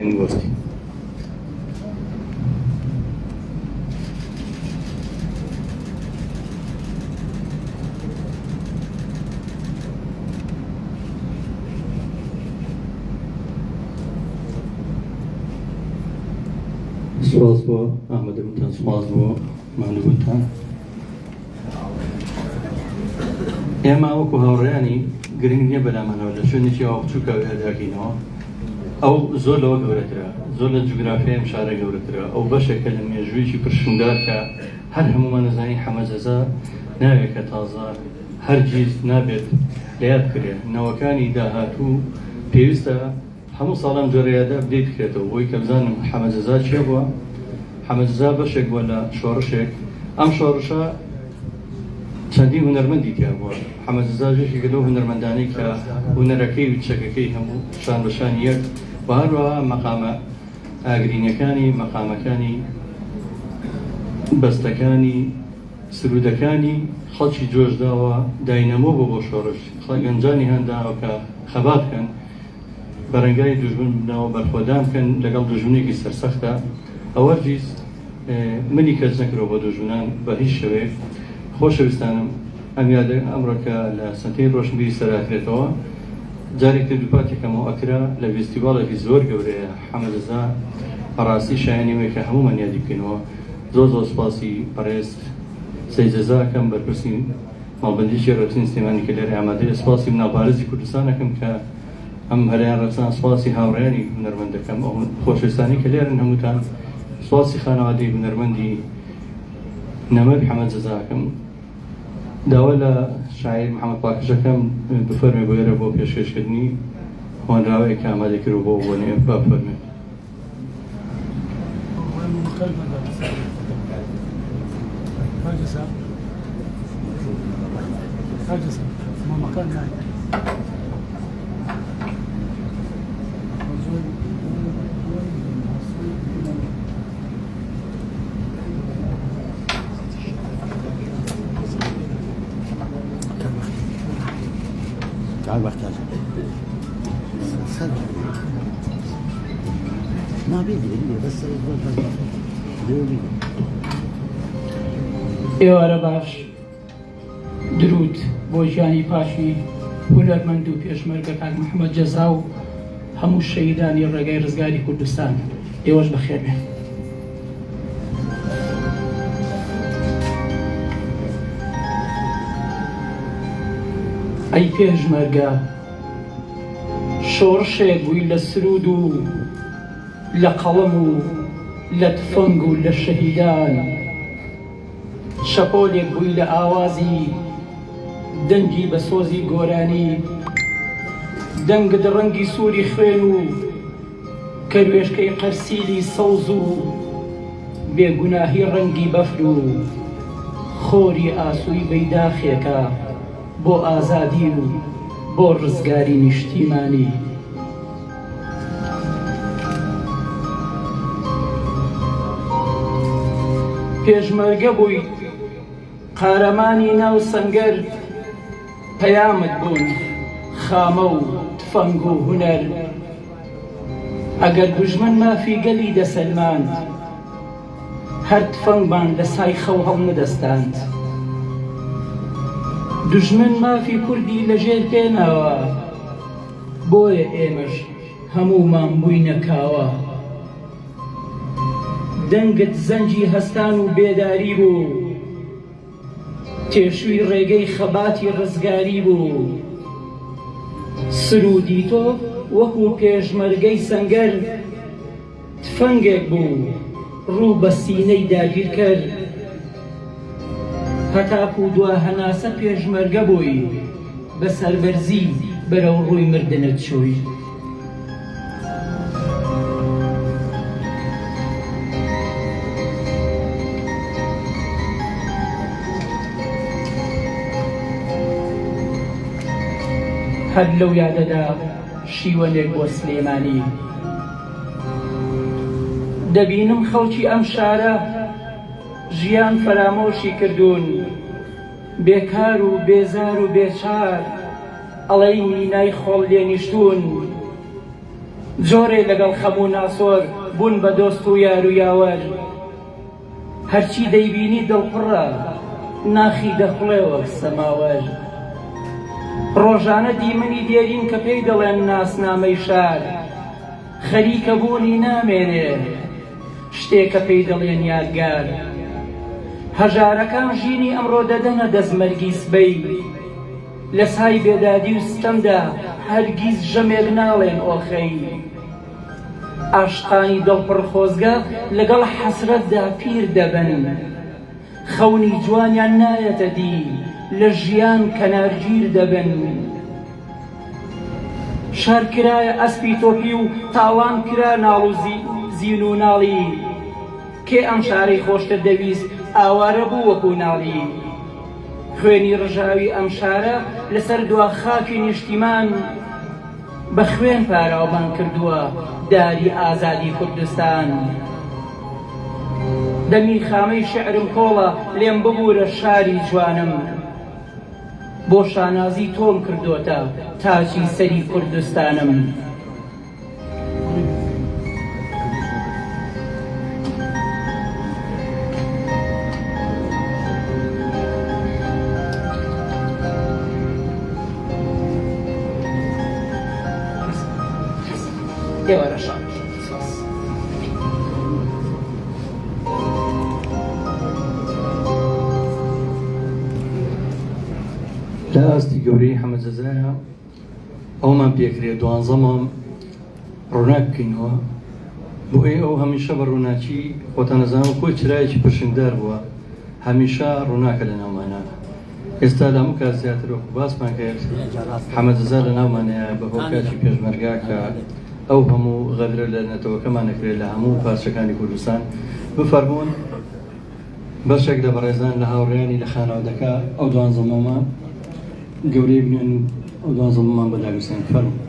University. سپاس بۆ ئامادەبوونتان، سپاس بۆ مانوبوونتان. ئێمە وەکو هاوڕێیانی گرنگ نییە بەلامانەوە لە شوێنێکی ئاوچووکە ئەداکەینەوە. ئەو زۆر لەوە گەورەترە، زۆر لە جوگرافیای ئەم شارە گەورەترە. ئەو بەشێکە لە مێژوویەکی پرشنگار کە هەر هەمومان نەزانین حەمەجەزا ناوێت کە تازە هەرگیز نابێت لە یاد بکرێت. ناوەکانی داهاتوو پێویستە هەموو ساڵام جۆرەیەدا بدەیت بکرێتەوە، بۆی کە بزانم حەمەجەزا چێ بووە. حەمەجەزا بەشێک بووە لە شۆڕشێک. ئەم شۆڕشە چەندی هونەرمەندی تیا بووە. حەمەجەزا ژێشێکە لەو هونەرمەندانەی کە هونەرەکەی و چەکەکەی هەموو شان بەشانی یەک و هەروەها مەقامە ئاگرینەکانی، مەقامەکانی بەستەکانی، سرودەکانی خەڵکی جۆشداوە داینەمۆ بۆ شۆڕش. گەنجانی هەنداوە کە خەبات بکەن، بەرەنگای دوژمن بنەوە بەرخۆدان بکەن لەگەڵ دوژمنێکی سەرسەختە. ئەوە هەرگیز منی کەس نەکرەوە بۆ دوژمنان بە هیچ شێوەیەک. خۆشەویستانم، ئەم یادە ئەمڕۆکە لە سەنتەی ڕۆشنبیری سەراکرێتەوە. جارێک دووپاتێکەمەوە ئەکرا لە فێستیڤاڵێکی زۆر گەورەیە حەمەجەزا بەڕاستی شایانی وەیە کە هەموومان یادی بکەینەوە. زۆر زۆر سپاسی بەڕێز سەیدجەزا ئەکەم بەرپرسی ماڵبەندیی شێرەوتین سلێمانی کە لێرە ئامادەیە. سپاسی مناڵبارزی کوردستان ئەکەم کە ئەم هەرایان ڕەچان. سپاسی هاوڕێیانی هونەرمەندەکەم ئەو خۆشەویستانی کە لێرن هەمووتان. سپاسی خانەوادەی هونەرمەندی نەمەر حەمەجەزا ئەکەم. داوا لە شاعیر محەممەد پاکشەکەم بفەرمێ بۆ ئێرە بۆ پێشکەشکردنی هۆنراوەیە کە ئامادە کرد بۆ بۆنێ بفەرمێ. تعال بحتاج ما بيدي بس ئێوارە باش درود بۆ ژیانی پاشی هونەرمەند و پێشمەرگە کاک محەممەد جەزا و هەموو شەهیدانی ڕێگای ڕزگاری کوردستان. ئێوەش بەخێر بێن. ئەی پێشمەرگە، شۆڕشێک بووی لە سرود و لە قەڵەم و لە تفەنگ و لە شەهیدان. شەپۆلێک بووی لە ئاوازی دەنگی بە سۆزی گۆرانی. دەنگت ڕەنگی سووری خوێن و کەروێشکەی قەرسیلی سەوز و بێگوناهی ڕەنگی بەفر و خۆری ئاسووی بەیداخێکە بۆ ئازادی و بۆ ڕزگاری نیشتیمانی. پێشمەرگە بووی قارەمانی ناو سەنگەر. پەیامت بوون خامە و تفەنگ و هونەر. ئەگەر دوژمن مافی گەلی دەسەلماند، هەر تفەنگمان لە سای خەو هەڵ نەدەستاند. دوژمن مافی کوردی لەژێر پێناوە، بۆیە ئێمەش هەموومان بووینە کاوە. دەنگت زەنجی هەستان و بێداری بوو، تێشووی ڕێگەی خەباتی ڕزگاری بوو. سرودی تۆ وەکو پێشمەرگەی سەنگەر، تفەنگێک بوو ڕوو بە سینەی داگیر کرد. هەتاکو و دوا هەناسە پێشمەرگە بووی، بە سەربەرزی بەرەو ڕووی مردنت چووی. هەر لەو یادەدا شیوەنێک بۆ سلێمانی. دەبینم خەڵکی ئەم شارە ژیان فەرامۆشی کردوون، بێکار و بێزار و بێچار ئەڵەی مینای خۆڵ لێنیشتوون. جۆرێ لەگەڵ خەموو ناسۆر بوون بە دۆست و یار و یاوەر هەرچی دەیبینی دڵپڕە ناخی دەخڵێ وەک سەماوەر ڕۆژانە دیمنی دێرین کە پێی دەڵێن ناسنامەی شار خەریکە بوونی نامێنێ شتێکە پێی دەڵێن یادگار هەژارەکان ژینی ئەمڕۆ دەدەنە دەستمەرگی سبەی لە سای بێدادی و ستەمدا هەرگیز ژەمێک ناڵێن ئۆخەی عاشقانی دڵپڕ خۆزگە لەگەڵ حەسرەتدا پیر دەبن خەونی جوانیان نایەتە دی لە ژیان کەنارگیر دەبن شار کرایە ئەسپی تۆپی و تاوان کرا ناڵ و زین و ناڵی کێ ئەم شارەی خۆشتر دەویست ئاوارە بوو وەکو ناڵی خوێنی ڕژاوی ئەم شارە لەسەر دوا خاکی نیشتیمان بە خوێن پاراوبان کردووە داری ئازادی کوردستان دەمی خامەی شعرم کۆڵە لێم ببوورە شاری جوانم بۆ شانازی تۆم کردوتە تاجی سەری کوردستانم ئێوەرە شاد لە ئاستی گەورەی حەمەدجەزایە ئەومان پێکرێت دوانزەمام ڕووناک بکەینەوە بۆ ئەو هەمیشە بە ڕووناکی خۆتان نەزانم خۆی چرایەکی پرشنگدار بووە هەمیشە ڕووناکە لە ناومانە ئێستا لە هەموو کات زیاتر وەکو باسمان کرد حەمەدجەزا لە ناومانەیە بە هۆکاتی پێشمەرگا کە ئەو هەموو غەدرە لە نەتەوەکەمان نەکرێت لە هەموو پارچەکانی کوردستان بفەرمونون بەشێک لە بەڕێزان لە هاوڕێیانی لە خانەوەدەکە ئەو دوانزەمەمە گەورەی بنێن ئەو دوانزەمەمان بەداگوستێن فەرموون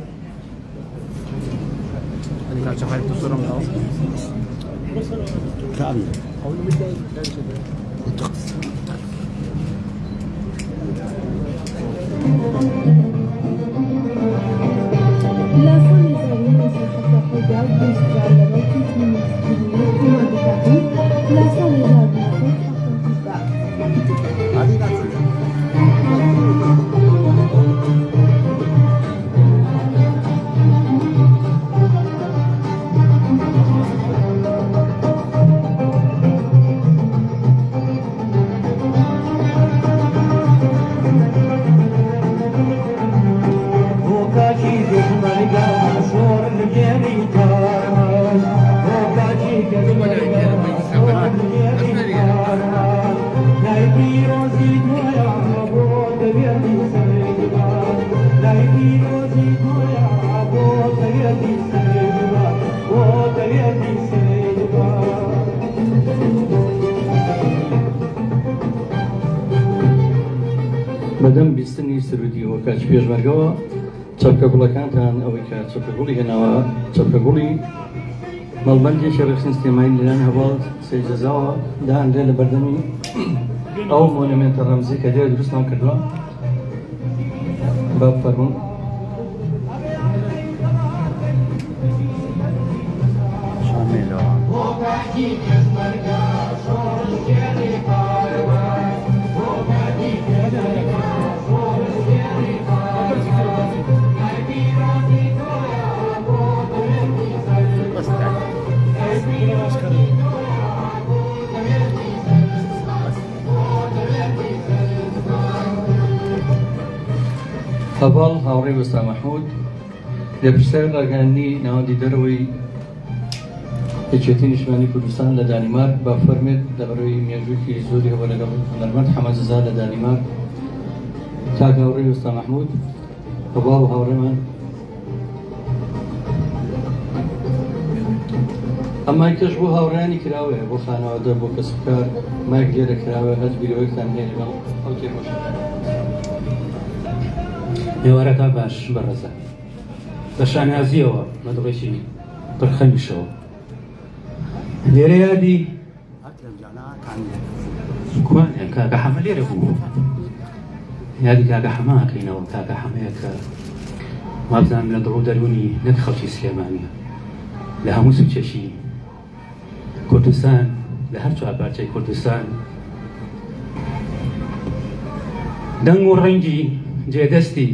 بەدەم بیستنی سرودی هۆکاتی پێشمەرگەوە چەپکە گوڵەکانتان ئەوەی کە چەپکە گوڵی هێناوە چەپکە گوڵی مەڵبەندێکی ڕێکخستنی سلێمانی لەلایەن هەواڵ سەیجەزاوە داهەندێ لە بەردەمی ئەو مۆنومێنتە ڕەمزی کە دێ دروستمان کردووە با بفەرموون هەواڵ هاوڕێی وەستا مەحموود لە پرسیار ڕاگەاندنی ناوەندی دەرەوەی یەکێتی نیشتیمانی کوردستان لە دانیمارک با فەرمێت لەبەرەوەی مێژوویەکی زۆری هەبوو لەگەڵ هونەرمەند حەمەدجەزا لە دانیمارک کاک هاوڕێی وەستا مەحموود هەواڵ و هاوڕێمان ئەمای کەش بۆ هاوڕێیانی کراوەیە بۆ خانەوادە بۆ کەسبکار مایک لێرە کراوە هەر بیرەوەیەکتان هەیە لەگەڵ ئەو تێکۆشە ئێوارەکە باش بەڕێزە بە شانازیەوە مەدڵێکی پڕخەمیشەوە لێرە یادی کوانێ کاکە حەمە لێرە بوو یادی کاکە حەماکەینەوە کاکە حەمەیە کە وابزانم لە دڵ و دەرونی نەک خەڵکی سلێمانیە لە هەموو سوچێشی کوردستان لە هەر چوار پارچەی کوردستان دەنگ و ڕەنگی جێدەستی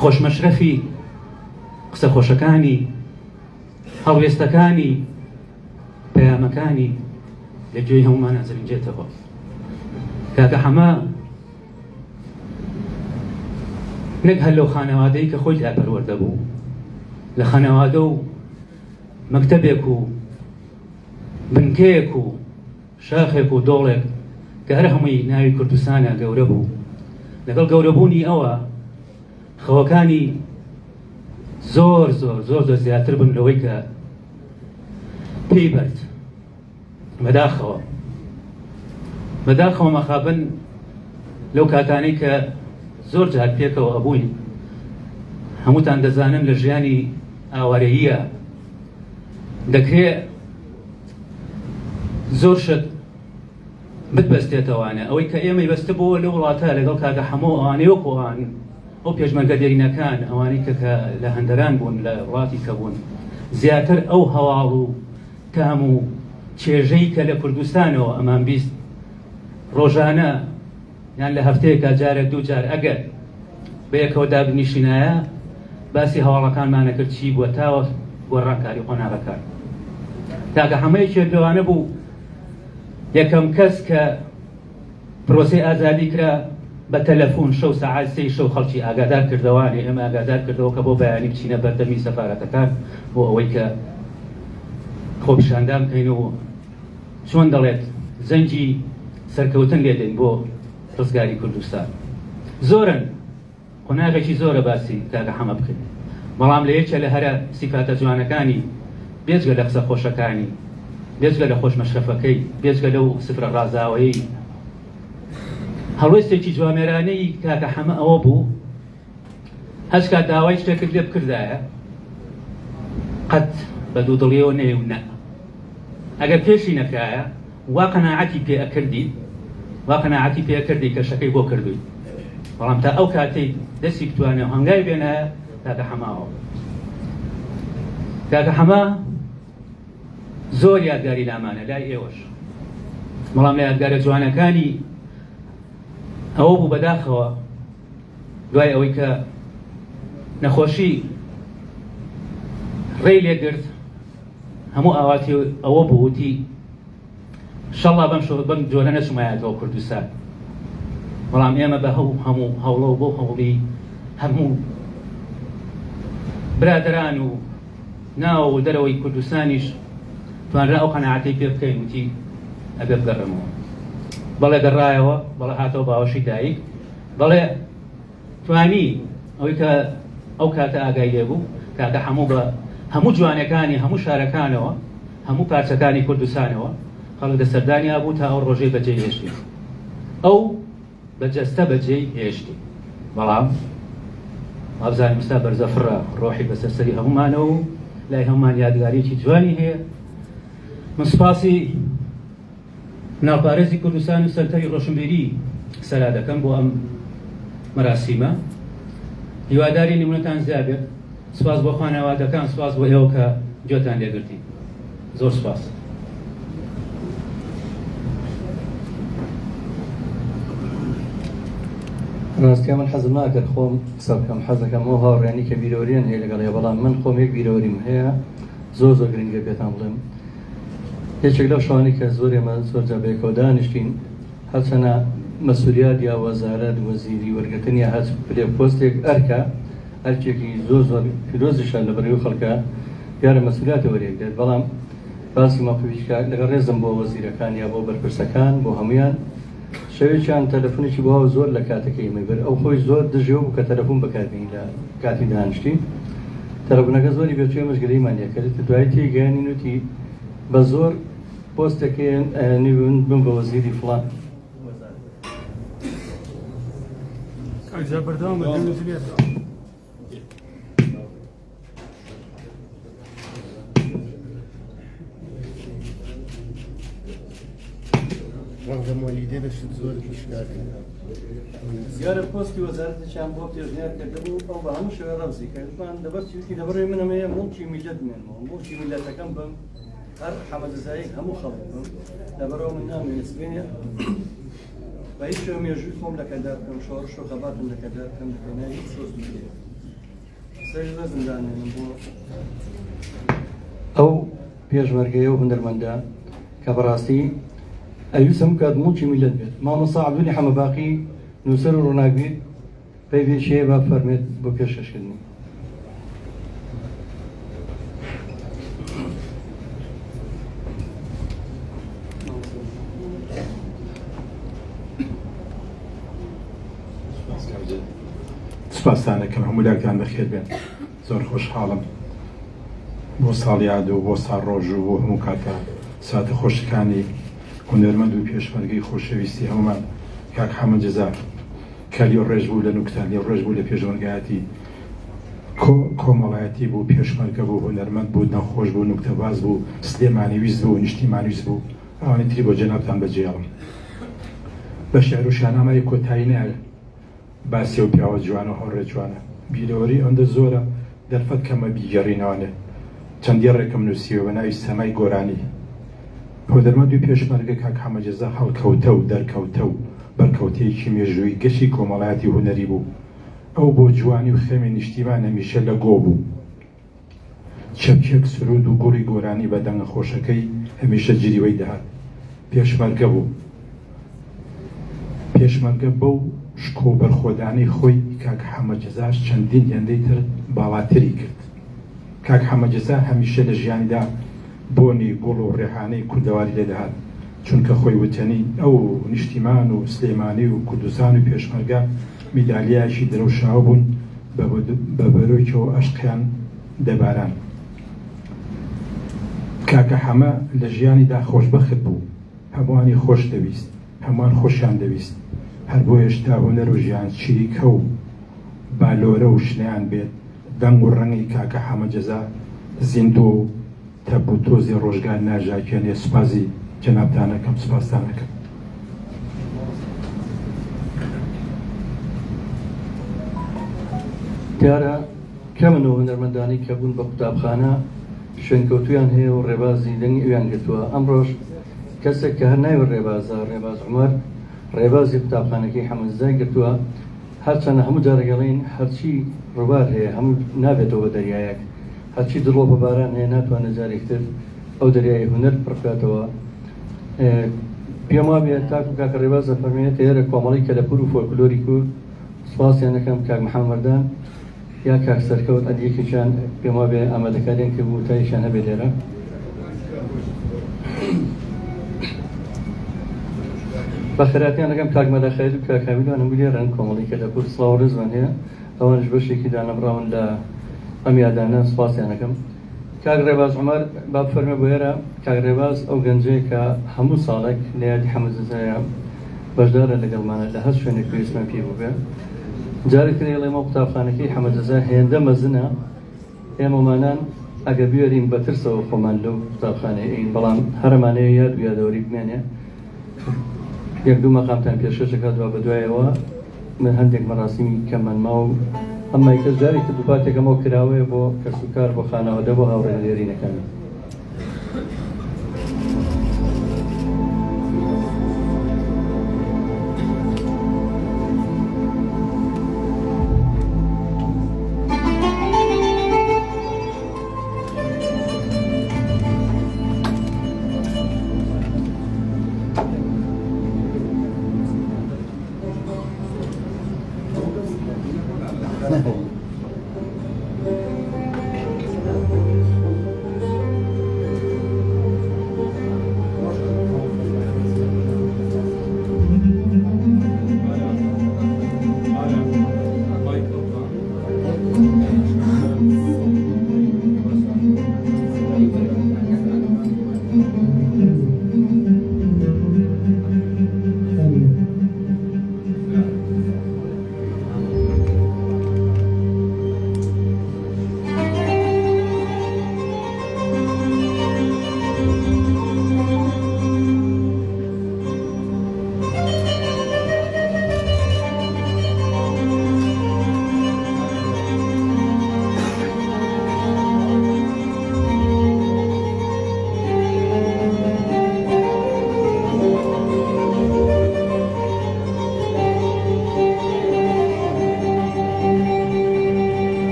خۆشمەشرەفی قسە خۆشەکانی هەڵوێستەکانی پەیامەکانی لەگوێی هەمومان ئەزرینجێتەوە. کاکە حەمە نەک هەر لەو خانەوادەی کە خۆی لا پەروەردە بوو، لە خانەوادە و مەکتەبێک و بنکەیەک و شاخێک و دۆڵێک کە هەر هەمووی ناوی کوردستانە گەورە بوو. لەگەڵ گەورەبوونی ئەوە خەوەکانی زۆر زۆر زۆر زۆر زیاتر بن لەوەی کە پێی بەرد بەداخەوە مەخابن لەو کاتانەی کە زۆر جار پێکەوە ئەبووین. هەمووتان دەزانن لە ژیانی ئاوارەییە دەکرێت زۆر شت بتبەستێتەوانە. ئەوەی کە ئێمەی بەستە بووە لە وڵاتە لەگەڵ کاکە حەمۆ ئەوانەی وەکوان ئەو پێشمەرگە دێرینەکان ئەوانەی کە لە هەندەران بوون لە وڵاتی کە بوون زیاتر ئەو هەواڵ و کام و چێژەی کە لە کوردستانەوە ئەمان بیست ڕۆژانە یان لە هەفتەیەکە جارە دوو جار ئەگەر بەیەکەوە دابنیشینایە باسی هەواڵەکانمانە کرد چی بووە تاوە گۆڕانکاری قۆناغەکان. کاکە حەمەیەکی لەوانە بوو یەکەم کەس کە پرۆسەی ئازادی کرا بە تەلەفۆن شەو سەعات سێی شەو خەڵکی ئاگادار کردەوانێ ئێمە ئاگادار کردەوە کە بۆ بەیانی بچینە بەردەمی سەفارەتەکان بۆ ئەوەی کە خۆپیشاندان بکەین و چۆن دەڵێت زەنگی سەرکەوتن لێدەین بۆ ڕزگاری کوردستان. زۆرن قۆناغێکی زۆرە باسی کاکە حەمە بکەین، بەڵام لە یەکێ لە هەرە سیفاتە جوانەکانی بێجگە لە قسە خۆشەکانی، بێجگە لە خۆشمەشرەفەکەی، بێجگە لەو سفرە ڕازاوەیی، هەڵوێستێکی جوامێرانەی کاکە حەمە ئەوە بوو هەچ کات داوای شتێکت لێ بکردایە قەت بە دوودڵیەوە نەوێ و نە. ئەگەر پێشی نەکایە وا قەناعەتی پێ ئەکردی کە شەکەی بۆ کردووی، بەڵام تا ئەو کاتەی دەستی بتوانێ هەنگای بێنایە کاکە حەماوە. کاکە حەمە زۆر یادگاری لامانە لای ئێوەش، بەڵام لە یادگارە جوانەکانی ئەوە بوو بەداخەوە دوای ئەوەی کە نەخۆشی ڕێی لێگرت هەموو ئاواتی ئەوە بووتی شەڵا بەم جۆرە نەچمایەتەوە کوردستان، بەڵام ئێمە بە هەموو هەوڵە و بۆ هەوڵی هەموو برادران و ناوە و دەرەوەی کوردستانیش توانرا ئەو قەناعەتەی پێ بکەین وتی ئەبێ بگەڕێمەوە. بەڵێ گەڕایەوە، بەڵێ هاتەوە باوەشی دایک، بەڵێ توانی ئەوەی کە ئەو کاتە ئاگای لێ بوو کاکە حەموو بە هەموو جوانەکانی هەموو شارەکانەوە هەموو پارچەکانی کوردستانەوە خەڵک دەسەردانی بوو تا ئەو ڕۆژەی بەجێی هێشتی، ئەو بەجەستە بەجێی هێشتی. بەڵام وابزانین مستا بەرزەفڕە ڕۆحی بەسەرسەری هەمومانەوە و لای هەمومان یادگاریەکی جوانی هەیە. من سوپاسی ناوپارێزی کوردستان و سەرتەری ڕۆشنبیری سەرا دەکەم بۆ ئەم مەراسیمە. هیواداری نمونەتان زیاد بێت. سوپاس بۆ خانەوادەکان، سوپاس بۆ ئێوە کە گوێتان لێگرتین. زۆر سوپاس. ڕاستیە من حەزم ناکرد خۆم قسە بکەم، حەزەکەم ئەو هاوڕێنی کە بیرۆریان هەیە لەگەڵێ، بەڵام من خۆم یەک بیرۆریم هەیە زۆر زۆر گرنگە پێتان بڵێم. یەکێک لەو شەوانی کە زۆر ئێمە زۆرجا بەیەکەوە دانیشتین هەرچەنە مەسئولیات یا وەزارەت وەزیری وەرگرتن یا هەچ پلێ پۆستێک ئەرکە ئەرکێکی زۆر زۆر پیرۆزیشە لە بەرەوەی خەڵکە دیارە مەسئولیاتە وەرێک دێت. بەڵام باسی مەپویشکە لەگەڵ ڕێزم بۆ وەزیرەکان یا بۆ بەرپرسەکان بۆ هەمویان شەوێکیان تەلەفۆنێکی بۆ زۆر لە کاتەکەی مەبەر ئەو خۆی زۆر دژێ بوو کە تەلەفۆن بەکاربێنی لە کاتی دانیشتی. تەلەفۆنەکە زۆری بێتوێ مەشگەلەیمان لێکرد دوای تێگەیاندین وتی بە زۆر پۆستێکیان ئەیانیون بم بە وەزیری فڵان. ڕەنگەمەلیدێ دەشت زۆر پیشناکەن دیارە پۆستی وەزارەتیان بۆ پێشنیار کردبوو ئەو بە هەموو شێوە ڕەوزی کردمان دەبەرچی لەبڕێ منەمەیە موڵکی میلەت مێنەوە موڵکی میلەتەکەم بم هەر حەمەدەزایی هەموو خەڵک بم لەبەرەوە من نامێنێ سبێنێ بە هیچ شێوە مێژووی خۆم لەکەدار بکەم شۆڕش و خەباتم لەکەدار بکەم لەکەنای هیچ سۆز بێ سەر لە زندانێنم بۆ ئەو پێشمەرگەیە و هونەرمەندە کە بەڕاستی ئەویستم کات موڵکی میلەت بێت مامۆستا عەبدولی حەمەباقی نووسەر و ڕۆناگیر پێی بێشەیە با فەرمێت بۆ پێشکەشکردنی سوپاسدانەکەم هەموو لاکتان بەخێر بێن زۆر خۆشحاڵم بۆ ساڵیاد و بۆ ساڵ ڕۆژ و بۆ هەموو کاتە ساتە خۆشەکانی هونەرمەند و پێشمەرگەی خۆشەویستی هەمومان کاک حەمەد جەزا کە لێو ڕێژ بوو لە نوکتە لێو ڕێژ بوو لە پێشمەرگایەتی کۆمەڵایەتی بوو پێشمەرگە بوو هونەرمەند بوو نەخۆش بوو نوکتەباز بوو سلێمانی ویست بوو نیشتیمانی ویست بوو ئەوانی تری بۆ جەنابتان بەجێڵم بە شێعر و شانامای کۆتایی نایە باسی و پیاوە جوانە و هەوڕێ جوانە بیرۆری ئەوەندە زۆرە دەرفەت کەمە بیگەڕینەوەنێ چەندی ڕێکم نووسیوە بە ناوی سەمای گۆرانی هۆدەرمەند و پێشمەرگە کاک حەمەد جەزا هەڵکەوتە و دەرکەوتە و بەرکەوتەیەکی مێژووی گەشی کۆمەڵایەتی هونەری بوو ئەو بۆ جوانی و خێمی نیشتیمان هەمیشە لە گۆ بوو چەپکێک سرود و گوڕی گۆرانی بە دەنگە خۆشەکەی هەمیشە جریوەی دەهات پێشمەرگە بوو پێشمەرگە بەو شکۆ بەرخۆدانەی خۆی کاک حەمەد جەزاش چەندین هێندەی تر باڵاتری کرد کاک حەمەد جەزا هەمیشە لە ژیانیدا بۆنی گوڵ و ڕێحانەی کوردەواری لێدەهات چونکە خۆی وتەنی ئەو نیشتیمان و سلێمانی و کوردستان و پێشمەرگە میدالیایەکی دەرەوشاو بوون بە بەرۆکەوە ئەشقیان دەباران کاکە حەمە لە ژیانیدا خۆشبەخت بوو هەمووانی خۆش دەویست هەمووان خۆشیان دەویست هەر بۆ هێشتا هونەر و ژیان چیریکە و بالۆرە و شنیان بێت دەنگ و ڕەنگی کاکە حەمەد جەزا زیندوو و تەب و تۆزی ڕۆژگار ناژاکێنێ سوپازی جەنابتانەکەم سوپاسدانەکەم دیارە کەمن و هونەرمەندانی کە بوون بە قوتابخانە شوێنکەوتویان هەیە و ڕێبازی دەنگی ئەویان گرتووە ئەمڕۆژ کەسێک کە هەر ناوی ڕێبازە ڕێباز عومەر ڕێبازی قوتابخانەکەی حەمەد جەزای گرتووە هەرچەندە هەموو جارەگەڵین هەرچی ڕووبار هەیە هەموو نابێتەوە بە دەریایەک هەرچی دڵۆ بە باران هەیە ناتوانێت جارێکتر ئەو دەریای هونەر پڕکاتەوە پێم وابێ تاکو کاکە ڕێبازە فەرمێت هێرە کۆمەڵی کەلەپور و فۆلکلۆری کورد سوپاسیان دەکەم کاک محەممەد مەردان یا کاک سەرکەوت ئەدیەکیشان پێم وابێ ئامادەکاریان کرد بوو تایشان هەبێت لێرە بە خێراتیان دەکەم کاک مەدەخەیت و کاک حەمیدوان هەموو لێرەن کۆمەڵی کەلەپور سڵاو و ڕێزمان هەیە ئەوانش بەشێکی دانەبراون لە ئەم یادانە سوپاسیان دەکەم کاک ڕێباز عومەر با بفەرمێ بۆ ئێرە کاک ڕێباز ئەو گەنجەیە کە هەموو ساڵێک لە یادی حەمەد جەزایە بەشدارە لەگەڵمانە لە هەر شوێنێک پێویستمان پێ بوو بێ جارێک ئێڵێمە قوتابخانەکەی حەمەد جەزا هێندە مەزنە ئێمەمانان ئەگە بێرین بەترسەوە خۆمان لەو قوتابخانەیە ئین بەڵام هەرمانەیە یاد و یادەوەری بمێنێ یەک دوو مەقامتان پێشکەشەکە دوا بە دوایەوە من هەندێک مەراسیمی کەمەنما و ئەمما کەس جارێک دووپاتێکەمەوە کراوەیە بۆ کەسوکار بۆ خانەوەدە بۆ هاوڕێنەرینەکانی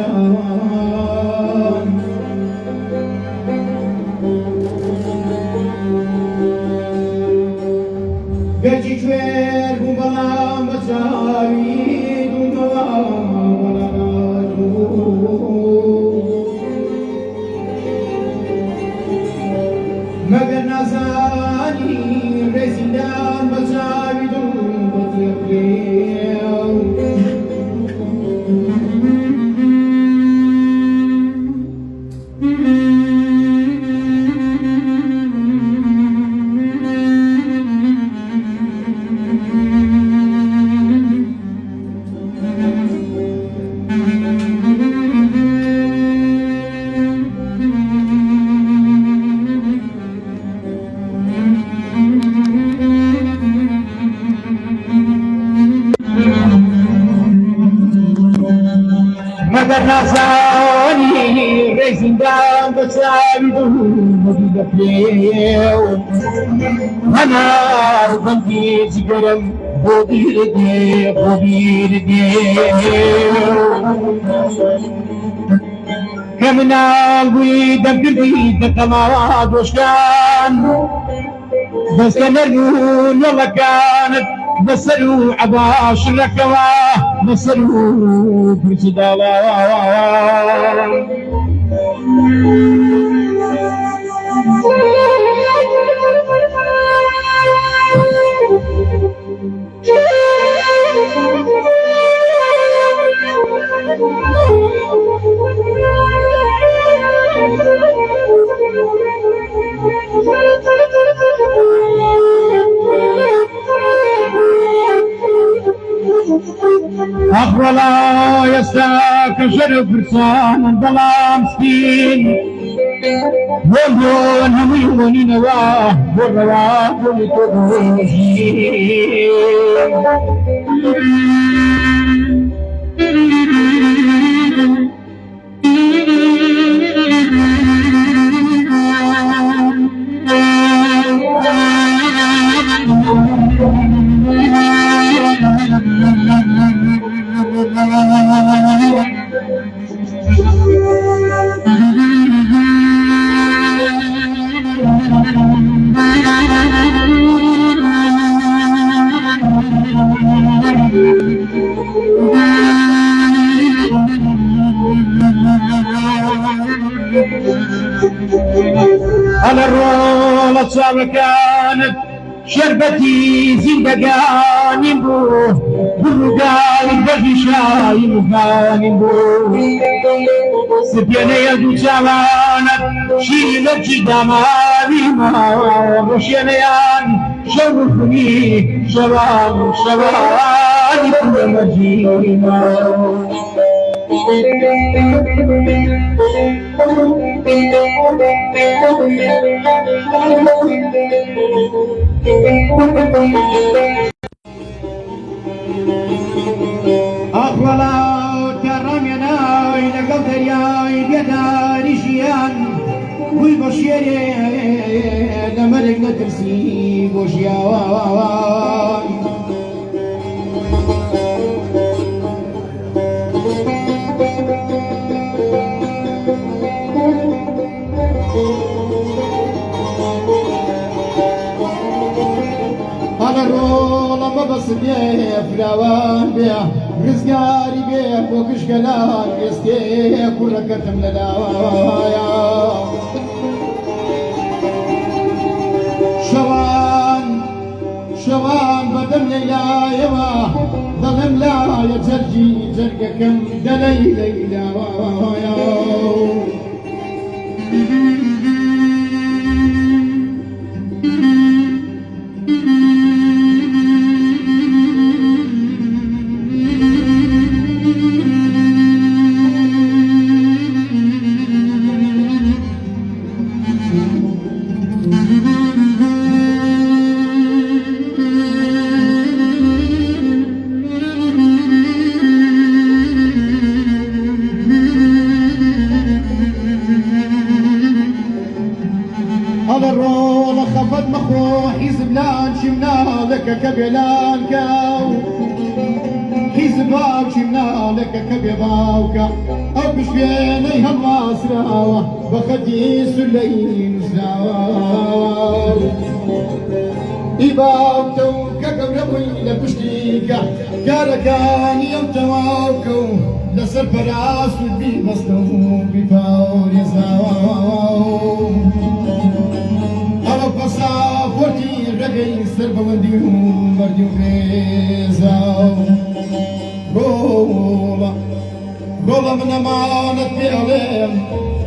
جان گەرجی کوێر بوو بەڵام بە چاوی مەگەر نازانی ڕێزیدان بە چاوی مەگەر نازانی ڕێزیندان بە چاوی دڵمەدی دەپێ و هەنار بەندی جگەرم بۆ بیرت دێ بۆ بیرت دێ کە مناڵ بووی دەمکردی دەتەماوا دۆشکان بەستە نەرمون وەڵەکانت بەسەر و عەباشڕەکەوە بەسەر و پرچ داڵا أخولا يستاك شرف فرسان بلام سكين بولون هم يغني نواه والرواه على الرولة كانت شربتي زندقاني بوه بالرقاي بغشاي مفاني بوه سبيني يدو جوانت شيلت جداماني ما وشينيان شرفني شوان شواني كل مجيما أخولا ترمينا إلى قدريا يداري شيان والبشيري لملك نترسي بوشيان على الرولا ما بس بيه فلاوان بيه رزقاري بيه بوكش كلام يستيه كل كتم لداوايا شوان بدم ليلا يوا ظلم لا يجرجي جرقكم دلي ليلا يا هذا الرول خفت مخوح حزبلان شمنا لك كبلان كاو حزبان شمنا لك نەکە بێ باوکە ئەو پشتێنەی هەڵواسراوە بە خەتی سولەی نووسراوە ئی باوکە و کە گەورە بووی لە پشتیکە کارەکانی ئەو تەواوکە و لەسەر پەراست و بیمەستە و بیپاوڕێزاوە ئەوە پەساپۆرتی ڕێگەی سەر بەوەندی و مەردی و بێزاو ڕۆڵە من ئەمانەت پێ ئەڵێم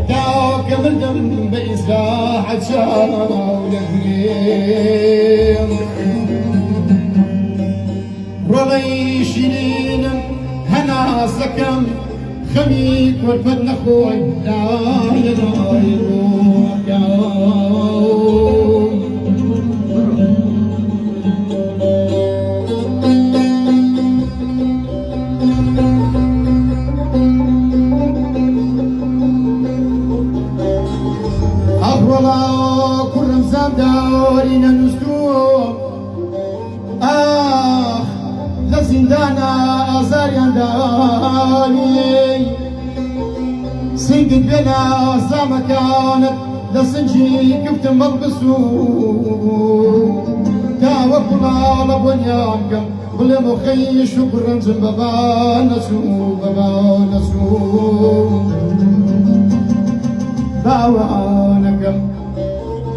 تاکە مردم بە ئیسراحەت چاو لە گولێم ڕۆڵەی شیرینم هەناسەکەم خەمی کۆرپەت نەخۆی لای لای ئەڕۆڵا کوڕم زامداری نەنووسووە ئاخ لە زیندانە ئازاریان داوی سنگت بێنە ئاسامەکانت لە سنجی کفتم بەڵبسوو تاوە کوڵاڵە بۆنیان کەم بڵێم و خەیش و کوڕەنجم بەبا نەسوو بەبا نەسوو باوانەکەم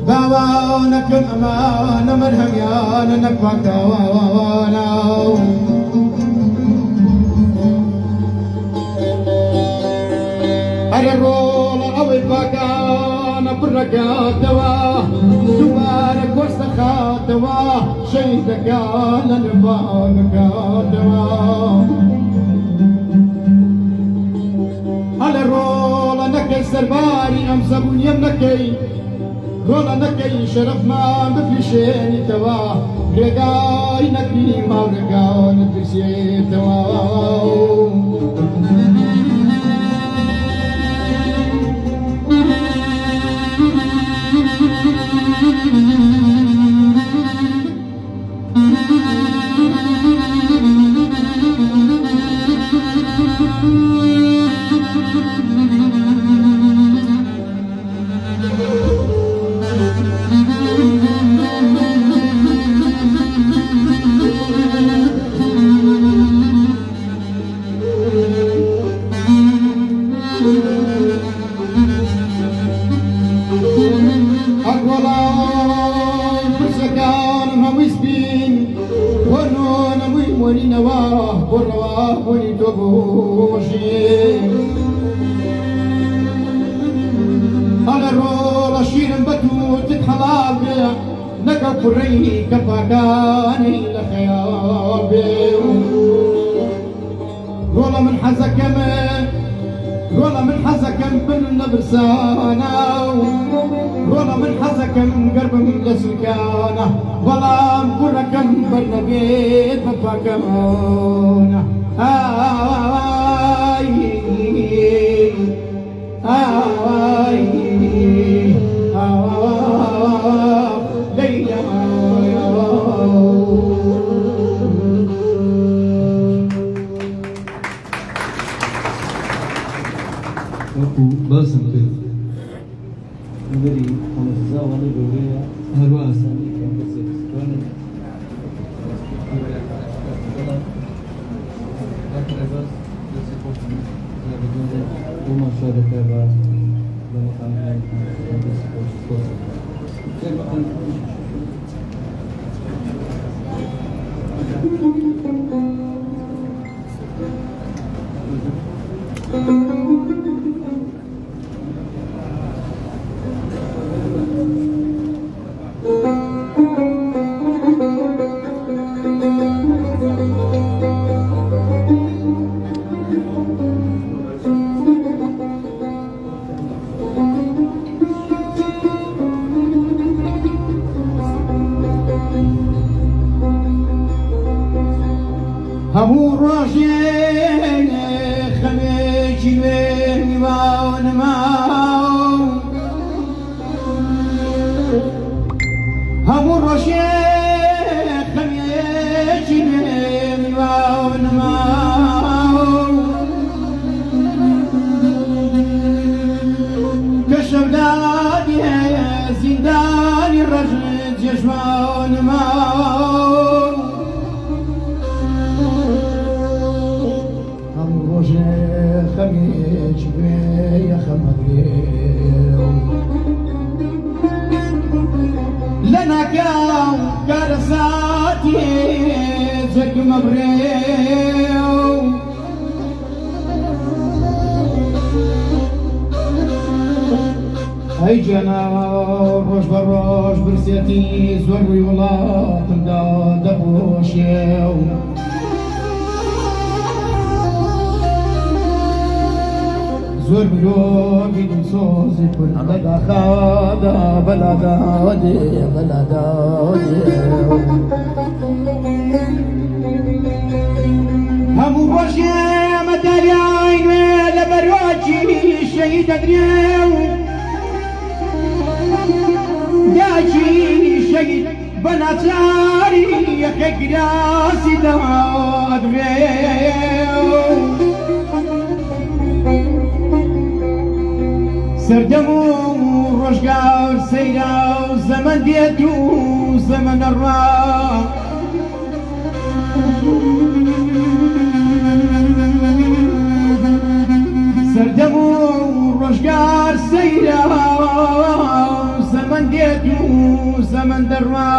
باوانەکەم ئەمانە مەرهەمیانە نەکوانتاوانە ئەرە ڕۆڵە ئەوەی پاکانە پڕەکاتەوە دووبارە کۆس دەخاتەوە شەیدەکان لە نەبانەکاتەوە ئەلە ڕۆڵە نەکەی سەرباری ئەم زەبونیم نەکەی ڕۆڵە نەکەی شەرەفمان بفریشێنیتەوە ڕێگای نەکری ماوڕێگانت بسێتەوە ئەلە ڕۆڵە شیرم بەتوتت حەڵال بێ نەکە کوڕەی کەپاکانی لە خەیاڵ بێ ڕۆڵە من حەزەکەم بن لە برسانە ڕۆڵە من حەزەکەم گەربم لە سوکانە بەڵام کوڕەکەم بەرنەبێت بە پاکەمانە وەکو باسم کرد لەبەری خۆمەسزاوانە گەورەیە هەروە ئاسانی کە کەسێک بتوانێت مشاركة هەموو ڕۆژێن خەمێکی وێنی واونماو هەموو ڕۆژێ خەمێکی وێنی واونماو روژه خەمیێک بێ یەخەمەگرێ لە ناکاو کارەساتی جەکمە بڕێ ئەی جێنا ڕۆژ بە ڕۆژ برسێتی زۆر بووی وڵاتمدا دەپۆشێ زۆر مرۆڤی دڵسۆزی کورد لەداخادا بەلادادێ هەموو ڕۆژێ ئەمە دەریای نوێ لە بەرواکی شەهید دەگرێ داچی شەهید بە ناچاری یەکێک گراسی دادوێ سەردەم و ڕۆژگار سەیرا و زەمەن دێت و زەمەنە ڕا سەردەم و ڕۆژگار سەیرا و زەمەن دێت و زەمەن دەڕوا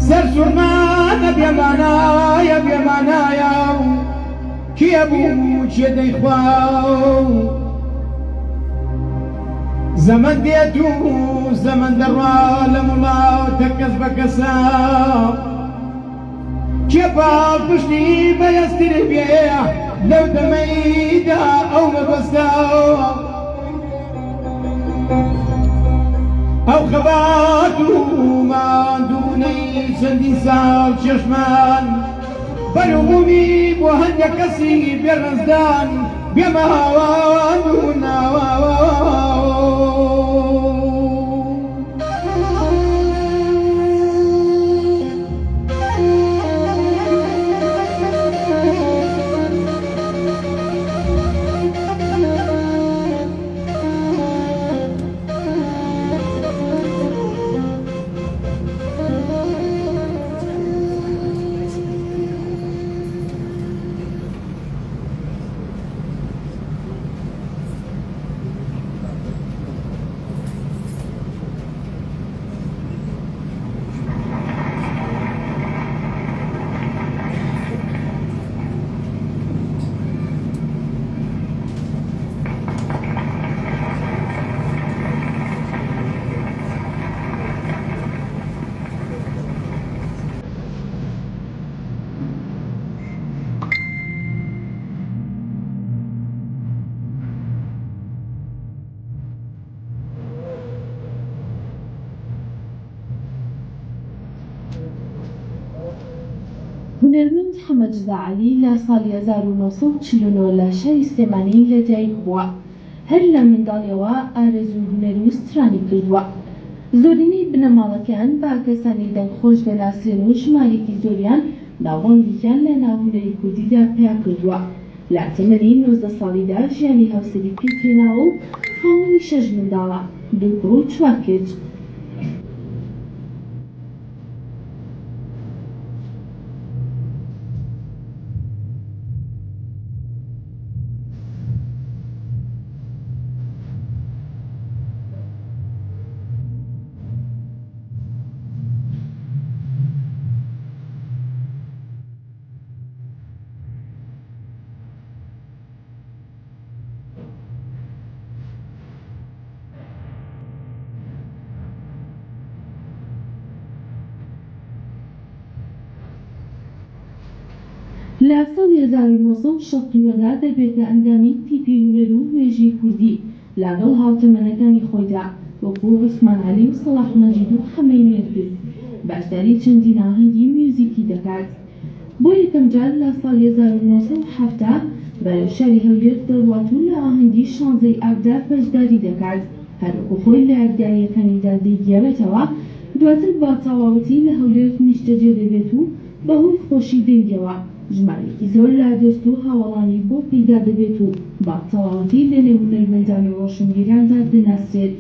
سەر سوورمانە بێمانایە بێمانایە کێ بوو چێ دەیخوا زەمەن دێت و زەمەن دەڕوا لە وڵاتە کەس بە کەسە کێ پاڵ پشتی بەیەستر بێ لەو دەمەیدا ئەو مەبەستە ئەو خەبات و ماندوونەی چەندین ساڵ چێشمان بەرومی بۆ هەندێک کەسی بێڕەزدان بێماوان و ناوان هونەرمەند حەمەد جەزاعەلی لە ساڵی 1949 لە شاری سلێمانی لەدایک بووە. هەر لە منداڵیەوە ئارەزوو هونەر و سترانی کردووە. زۆرینەی بنەماڵەکان با کەسانی دەنگخۆش دەناسرێن و ژمارێکی زۆریان ناوبانگێکیان لە ناوهونەری کوردیدا پیا کردووە. لە تەمەنی 19 ساڵیدا ژیانی هاوسەری پێی پێناوە و خاوەنی 6 منداڵە، 2 کوڕ و 4 کچ. لە ساڵی 1969 دەبێتە ئەندامی تیپی هونەر و وێژی کوردی لەگەڵ هاوتەمەنەکانی خۆیدا وەکو عوسمان عەلی و سەڵاح مەجید و خەمەی نێرگز. بەشداری چەندین ئاهەنگی میوزیکی دەکات. بۆ یەکەم جار لە ساڵی 1970 بەرەو شاری هەولێر دەڕوات و لە ئاهەنگی شانزەی ئابدار بەشداری دەکات، هەروەکو خۆی لە یاریەکانیدا دەیگێڕێتەوە. دواتر بە تەواوەتی لە هەولێر نیشتەجێ دەبێت و بەهۆی خۆشی دەیگەوە. ژمارەیەکی زۆر لە دۆست و هاوڵانی بۆ پەیدا دەبێت و بە تەواوەتی لە نێو هونەرمەندان و ڕۆشنبیراندا دەناسرێت.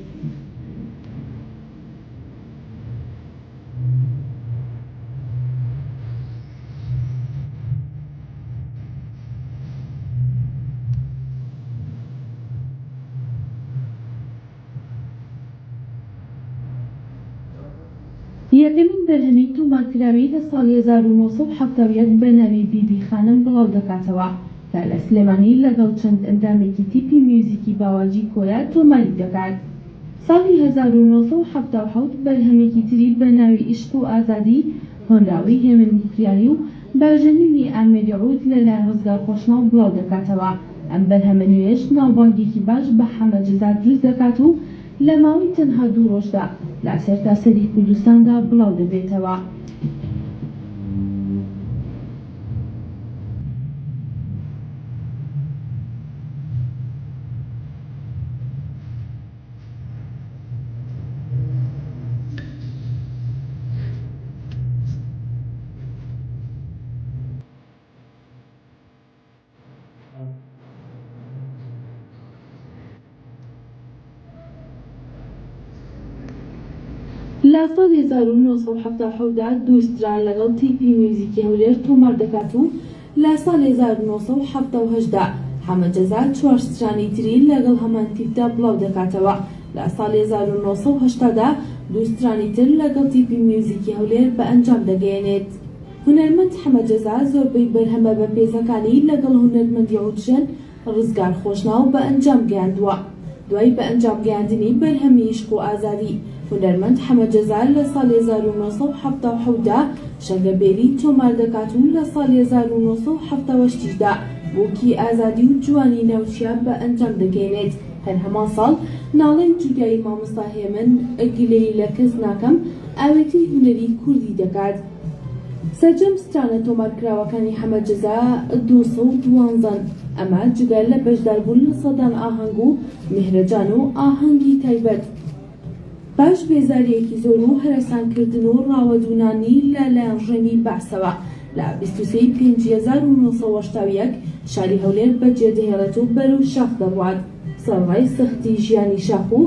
یەکەمین بەرهەمەی تۆمارکراوی لە ساڵی 1970 بە ناوی بیبی خانم بڵاو دەکاتەوە کە لە سلێمانی لەگەڵ چەند ئەندامێکی تیپی میوزیکی باواجی کۆیا تۆماری دەکات. ساڵی 1970 بەرهەمێکی تری بە ناوی عیشق و ئازادی هۆنراوی هێمن موکریانی و باژەنینی ئامێری عود لەلایەن ڕزگار خۆشناو بڵاو دەکاتەوە. ئەم بەرهەمە نوێش ناوبانگێکی باش بە حەمەد جەزار دروست دەکات و لە ماوەی تەنها 2 ڕۆژدا لە سەرتاسەری کوردستاندا بڵاو دەبێتەوە. لە ساڵی 1970 دووستران لەگەڵ تیپی میوزیکی هەولێر تۆمار دەکات و لە ساڵی 1970 حەمەد جەزار 4 سترانی تری لەگەڵ هەمان تیپدا بڵاو دەکاتەوە. لە ساڵی 1970 دووسترانی تر لەگەڵ تیپی میوزیکی هەولێر بە ئەنجام دەگەیەنێت. هونەرمەند حەمەد جەزار زۆربەی بەرهەمە بە پێزەکانی لەگەڵ هونەرمەندی عودژەن ڕزگار خۆشناو بە ئەنجام گەیاندووە. دوای بە ئەنجام گەیاندنی بەرهەمی عیشق و ئازادی هونەرمەند حەمەد جەزار لە ساڵی 1970 شەنگەبێری تۆمار دەکات و لە ساڵی 1970 بۆکی ئازادی و جوانی ناوچیان بە ئەنجام دەگەێنێت. هەر هەمان ساڵ ناڵەی جودایی مامۆستا هێمن گلەی لە کەس ناکەم ئاوێتی هونەری کوردی دەکات. سەرجەم سترانە تۆمارکراوەکانی حەمەد جەزار 212 ئەمە جگەر لە بەشداربوون لە سەدان ئاهەنگ و میهرەجان و ئاهەنگی تایبەت باش بێزاریەکی زۆر و هەرەسانکردن و ڕاوەدونانی لەلایەن ڕێمی باسەوە. لە 23/5/1970 شاری هەولێر بەجێدەهێڵێت و بەرەو شاخ دەڕوات. سەرڕای سەختی ژیانی شاخ و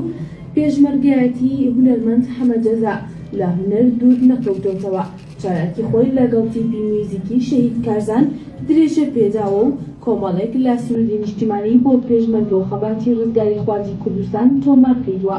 پێشمەرگایەتی هونەرمەند حەمەد جەزار لە هونەر دوور نەکەوتۆتەوە. چالاکی خۆی لەگەڵ تیپی میوزیکی شەهید کارزان درێژە پێداوە و کۆمەڵێک لە سروودی نیشتیمانی بۆ پێشمەرگە و خەباتی ڕزگاری خوازی کوردستان تۆمار کردووە.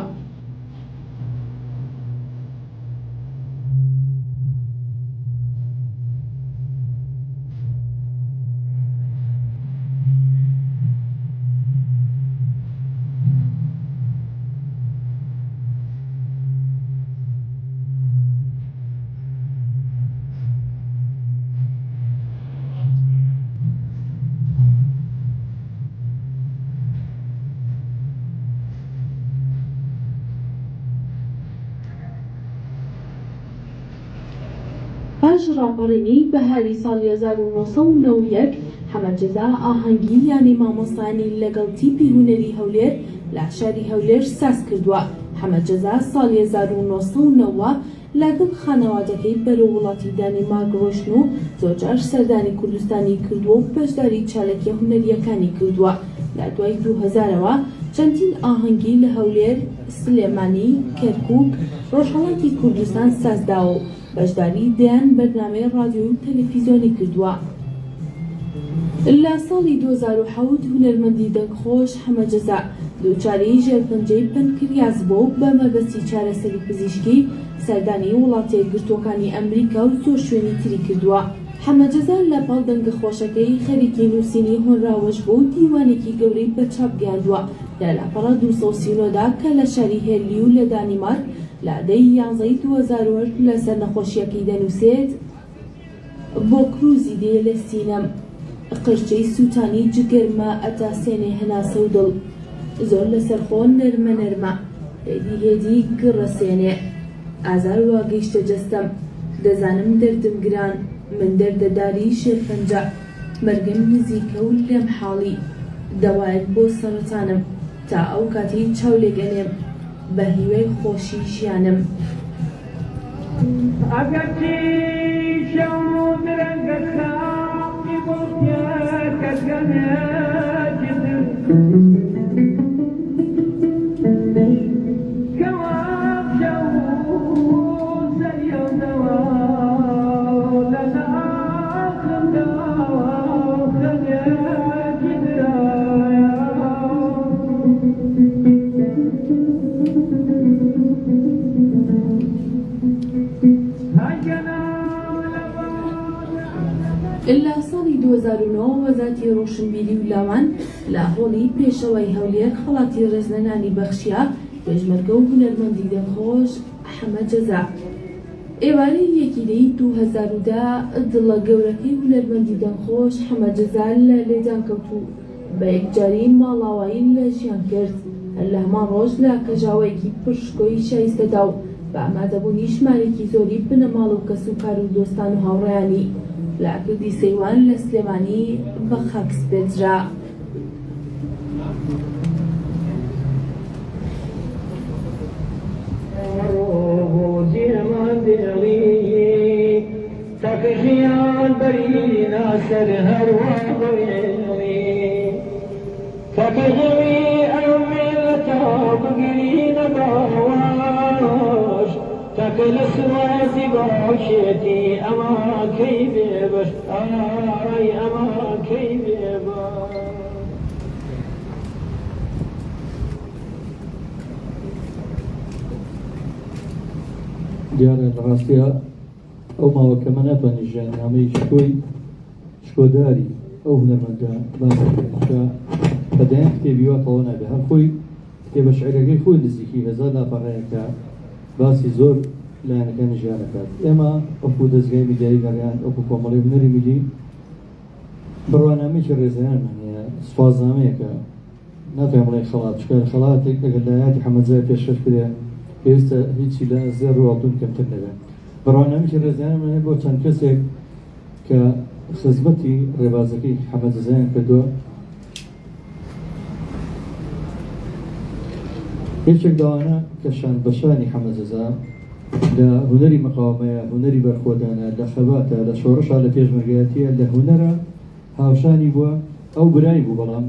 پاش ڕاپەڕینی بەهاری ساڵی 1991 حەمەد جەزار ئاهەنگی یانی مامۆستانی لەگەڵ تیپی هونەری هەولێر لە شاری هەولێر ساز کردووە. حەمەد جەزار ساڵی 1990 لەگەڵ خانەوادەکەی بەرەو وڵاتی دانیمارک ڕۆشن و زۆرجار سەردانی کوردستانی کردووە و بەشداری چالەکیە هونەریەکانی کردووە. لە دوای 2000ەوە چەندین ئاهەنگی لە هەولێر، سلێمانی، کەرکووک، ڕۆژهەڵاتی کوردستان سازداوە و بەشداری دەیان بەرنامەی ڕادیۆ و تەلەڤیزیۆنی کردووە. لە ساڵی 2007 هونەرمەندی دەنگخۆش حەمەد جەزار دووچارەی ژێرپەنجەی پەنکریاس بۆ بە مەبەستی چارەسەری پزیشکی سەردانی وڵاتە یەکگرتووەکانی ئەمریکا و زۆر شوێنی تری کردووە. حەمەد جەزار لە پاڵ دەنگەخۆشەکەی خەریکی نووسینی هۆنراوەش بۆ و دیوانێکی گەورەی بەچاپ گەیاندووە لە لاپەڕە 239دا کە لە شاری هێرلی و لە دانیمارک لە دەی 11 2008 لەسەر نەخۆشیەکەی دەنووسێت بۆ کروزی دێ لە سینەم قرچەی سووتانی جگەرمە ئەتاسێنێ هەناسە و دڵ زۆر لەسەر خۆ نەرمە نەرمە هێدی هێدی گڕەسێنێ ئازار واگەیشتە جەستەم دەزانم دەردم گران من دەردەداری شێرپەنجە مەرگم نزیکە و لەم حاڵی دەوایەک بۆ سەرەتانم تا ئەو کاتی چاولێگەنێم بە هیوەی خۆشی ژیانم. ئەگەرچی شەو درەنگە ساقی بۆ پێکەکەنێ بارونەوە وەزارەتی ڕۆشنبیری و لاوان لە هۆڵی پێشەوەی هەولێر خەڵاتی ڕێزلێنانی بەخشیە پێشمەرگە و هونەرمەندی دەمخۆش ئەحمەد جەزا. ئێوارەی یەکیدەی 2010 دڵە گەورەکەی هونەرمەندی دەمخۆش ئەحمەد جەزا لە لێدان کەوت و بە یەکجاری ماڵاوایی لە ژیان کرد. هەر لە هەمان ڕۆژ لە کەژاوەیەکی پشکۆی شایستەدا و بە ئامادەبوونی ژمارێکی زۆری بنەماڵ و کەس و کار و دۆستان و هاوڕێیانی لە ئاکردی سەیوان لە سلێمانی بە خاک سپێدرا. تەکەژیان بەرینا سەر هەروەڵێ تەکەژەوی ئەوێتە بگرینە باوەش تەکە لە سوازی باشێتی ئەماکەی بێبەش ئای ئەماکەی بێبەش. دیارە لە ڕاستیە ئەو ماوەکەمە ناتوانێت ژیاننامەی شکۆداری ئەو هونەرمەندە باسکە بەدایان کتێبی واتەوە نابێ هەر خۆی کتێبە شعرەکەی خۆی نزیکی هەزار لاپەڕەیەکە باسی زۆر لایەنەکانی ژیانەکات. ئێمە ئەوکو دەستگای میدیایی گەڕیان ئەوکو کۆمەڵی هونەری میلی بڕوانامەیەکی ڕێزەیانمان هەیە سوپاسنامەیەکە ناتوانین بڵێ خەڵات چکە خەڵاتێک ئەگەر لایەتی حەمەدزای پێشکەش کرێ پێویستە هیچی لە زێر ڕواڵتون کەمتر نەبێت. بەڕوانامەیەکی ڕێزیانمان هەیە بۆ چەند کەسێک کە خزمەتی ڕێبازەکەی حەمەد جەزایان کردووە. یەکێک داوانە کە شان بەشانی حەمەد جەزا لە هونەری مەقاومەیە، هونەری بەرخۆدانە، لە خەباتە، لە شۆڕشا، لە پێشمەرگایەتیە، لە هونەرە هاوشانی بووە. ئەو برای بوو بەڵام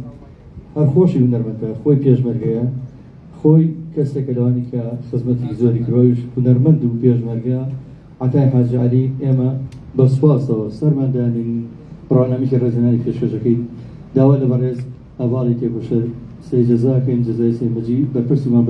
هەر خۆشی هونەرمەندە، خۆی پێشمەرگەیە، خۆی کەسێکە لەوانی کە خزمەتی زۆری کراویش هونەرمەند و پێشمەرگە عەتای حاجی عەلی ئێمە بە سوپاسەوە سەرماندانین بڕوانامەیەکی ڕێزلێنانی پێشکەشەکەی داوا لە بەڕێز ئەڤاڵی تێکۆشەر سەی جەزاکەین جەزای سەیمەجی بەرپرسیمان